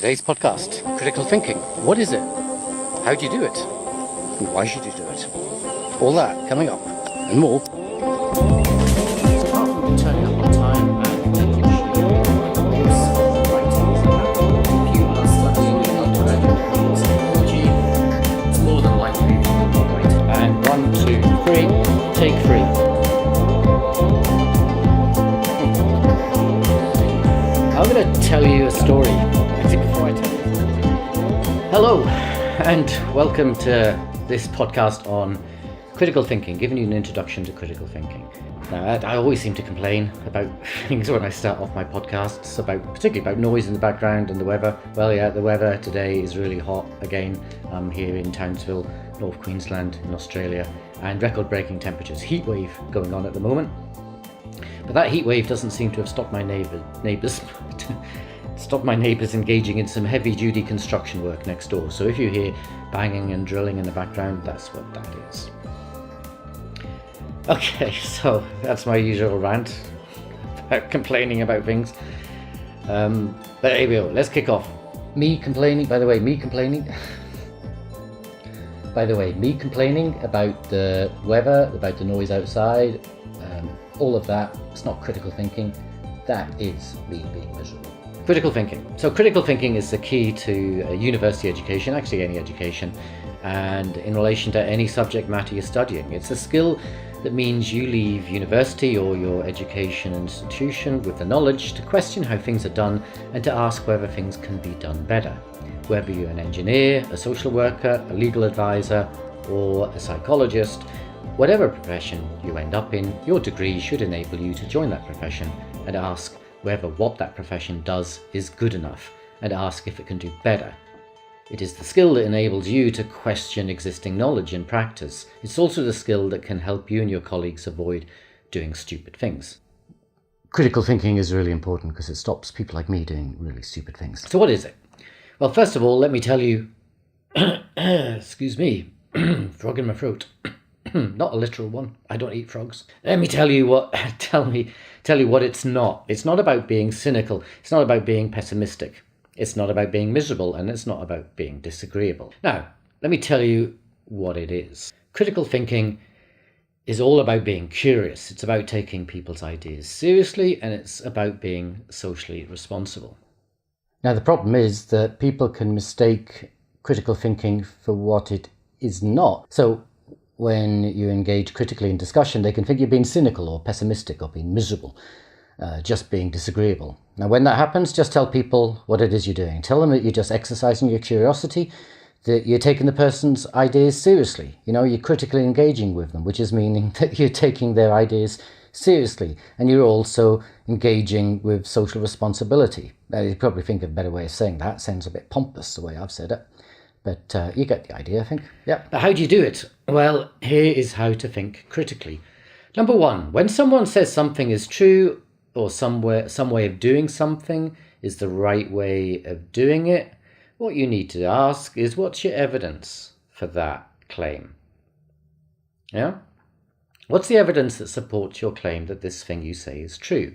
Today's podcast, critical thinking. What is it? How do you do it? And why should you do it? All that coming up and more. Apart from turning up on time and making sure if you are studying undergraduate course technology, it's more than likely right. And 1, 2, 3, take 3. I'm going to tell you a story. Before I tell you. Hello, and welcome to this podcast on critical thinking, giving you an introduction to critical thinking. Now, I always seem to complain about things when I start off my podcasts, particularly about noise in the background and the weather. Well, yeah, the weather today is really hot again. I'm here in Townsville, North Queensland in Australia, and record-breaking temperatures. Heat wave going on at the moment. But that heat wave doesn't seem to have stopped my neighbours engaging in some heavy-duty construction work next door. So if you hear banging and drilling in the background, that's what that is. Okay, so that's my usual rant about complaining about things. But here we go, let's kick off. Me complaining about the weather, about the noise outside, all of that. It's not critical thinking. That is me being miserable. Critical thinking. So critical thinking is the key to a university education, actually any education, and in relation to any subject matter you're studying. It's a skill that means you leave university or your education institution with the knowledge to question how things are done and to ask whether things can be done better. Whether you're an engineer, a social worker, a legal advisor, or a psychologist, whatever profession you end up in, your degree should enable you to join that profession and ask whether what that profession does is good enough, and ask if it can do better. It is the skill that enables you to question existing knowledge and practice. It's also the skill that can help you and your colleagues avoid doing stupid things. Critical thinking is really important because it stops people like me doing really stupid things. So what is it? Well, first of all, let me tell you, excuse me, frog in my throat. Not a literal one. I don't eat frogs. Let me tell you what it's not. It's not about being cynical. It's not about being pessimistic. It's not about being miserable, and it's not about being disagreeable. Now, let me tell you what it is. Critical thinking is all about being curious. It's about taking people's ideas seriously, and it's about being socially responsible. Now, the problem is that people can mistake critical thinking for what it is not. So when you engage critically in discussion, they can think you're being cynical or pessimistic or being miserable, just being disagreeable. Now, when that happens, just tell people what it is you're doing. Tell them that you're just exercising your curiosity, that you're taking the person's ideas seriously. You're critically engaging with them, which is meaning that you're taking their ideas seriously, and you're also engaging with social responsibility. Now, you probably think of a better way of saying that. It sounds a bit pompous the way I've said it. But you get the idea, I think. Yeah. But how do you do it? Well, here is how to think critically. Number 1, when someone says something is true or some way of doing something is the right way of doing it, what you need to ask is, what's your evidence for that claim? Yeah? What's the evidence that supports your claim that this thing you say is true?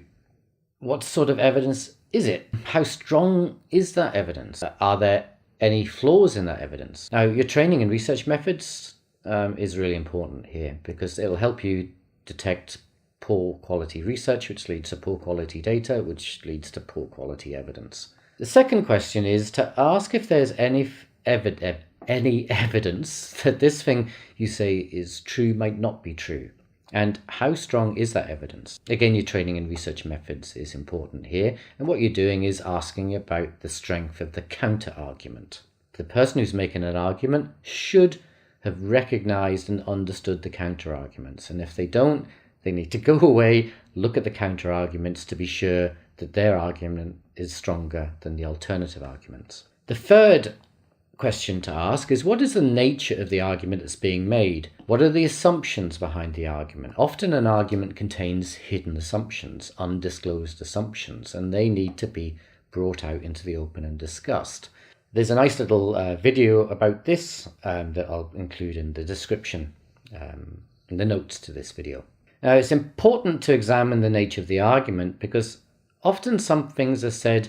What sort of evidence is it? How strong is that evidence? Are there any flaws in that evidence? Now, your training in research methods is really important here because it'll help you detect poor quality research, which leads to poor quality data, which leads to poor quality evidence. The second question is to ask if there's any evidence that this thing you say is true might not be true. And how strong is that evidence? Again, your training in research methods is important here. And what you're doing is asking about the strength of the counter-argument. The person who's making an argument should have recognized and understood the counter-arguments. And if they don't, they need to go away, look at the counter-arguments to be sure that their argument is stronger than the alternative arguments. The third question to ask is, what is the nature of the argument that's being made? What are the assumptions behind the argument? Often an argument contains hidden assumptions, undisclosed assumptions, and they need to be brought out into the open and discussed. There's a nice little video about this that I'll include in the description, in the notes to this video. Now, it's important to examine the nature of the argument because often some things are said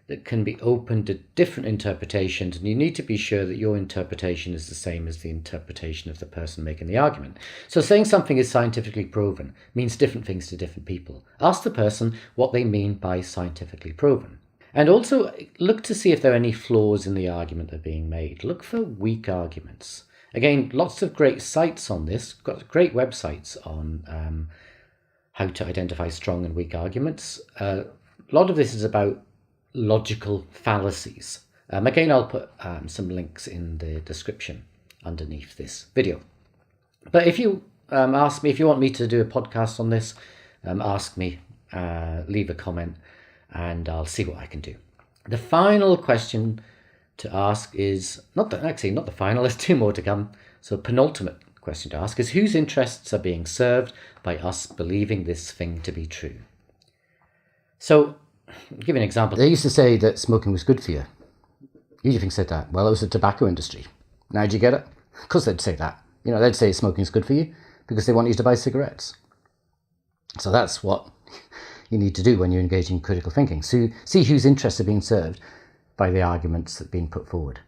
that can be open to different interpretations, and you need to be sure that your interpretation is the same as the interpretation of the person making the argument. So saying something is scientifically proven means different things to different people. Ask the person what they mean by scientifically proven. And also look to see if there are any flaws in the argument that are being made. Look for weak arguments. Again, lots of great sites on this, got great websites on how to identify strong and weak arguments. A lot of this is about logical fallacies. Again, I'll put some links in the description underneath this video. But if you ask me, if you want me to do a podcast on this, ask me, leave a comment, and I'll see what I can do. The final question to ask is, not the final, there's two more to come. So penultimate question to ask is, whose interests are being served by us believing this thing to be true? So, I'll give you an example. They used to say that smoking was good for you. Who do you think said that? Well, it was the tobacco industry. Now, did you get it? Of course they'd say that. You know, they'd say smoking is good for you because they want you to buy cigarettes. So that's what you need to do when you're engaging in critical thinking. So see whose interests are being served by the arguments that are being put forward.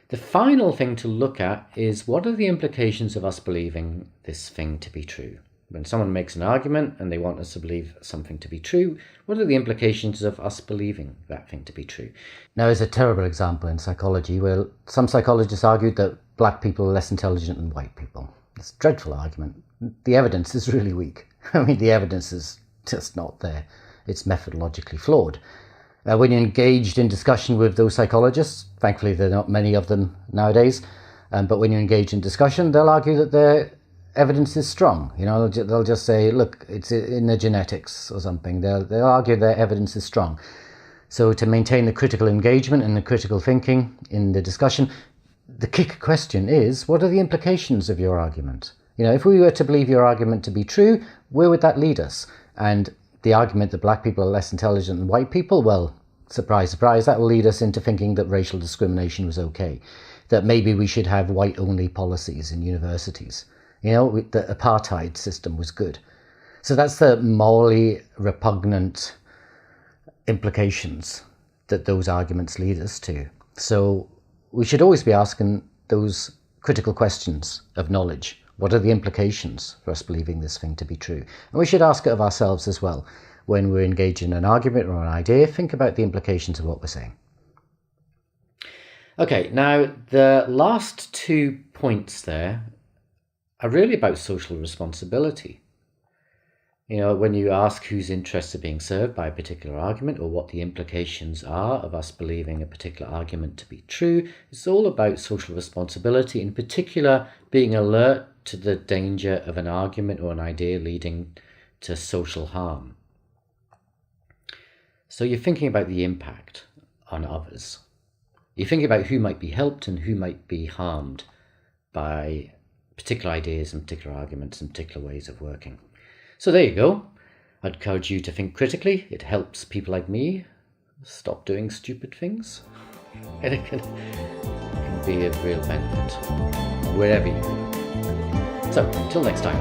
The final thing to look at is, what are the implications of us believing this thing to be true? When someone makes an argument and they want us to believe something to be true, what are the implications of us believing that thing to be true? Now, there's a terrible example in psychology where some psychologists argued that black people are less intelligent than white people. It's a dreadful argument. The evidence is really weak. I mean, the evidence is just not there. It's methodologically flawed. When you're engaged in discussion with those psychologists, thankfully there are not many of them nowadays, but when you engage in discussion, they'll argue that their evidence is strong. You know, they'll just say, look, it's in the genetics or something. They'll argue their evidence is strong. So to maintain the critical engagement and the critical thinking in the discussion, the kick question is, what are the implications of your argument? You know, if we were to believe your argument to be true, where would that lead us? And the argument that black people are less intelligent than white people, well, surprise, surprise, that will lead us into thinking that racial discrimination was okay, that maybe we should have white-only policies in universities. You know, the apartheid system was good. So that's the morally repugnant implications that those arguments lead us to. So we should always be asking those critical questions of knowledge. What are the implications for us believing this thing to be true? And we should ask it of ourselves as well. When we're engaged in an argument or an idea, think about the implications of what we're saying. Okay, now the last 2 points there are really about social responsibility. You know, when you ask whose interests are being served by a particular argument, or what the implications are of us believing a particular argument to be true, it's all about social responsibility, in particular being alert to the danger of an argument or an idea leading to social harm. So you're thinking about the impact on others. You're thinking about who might be helped and who might be harmed by particular ideas and particular arguments and particular ways of working. So there you go. I'd encourage you to think critically. It helps people like me stop doing stupid things. And it can be of real benefit wherever you go. So, until next time.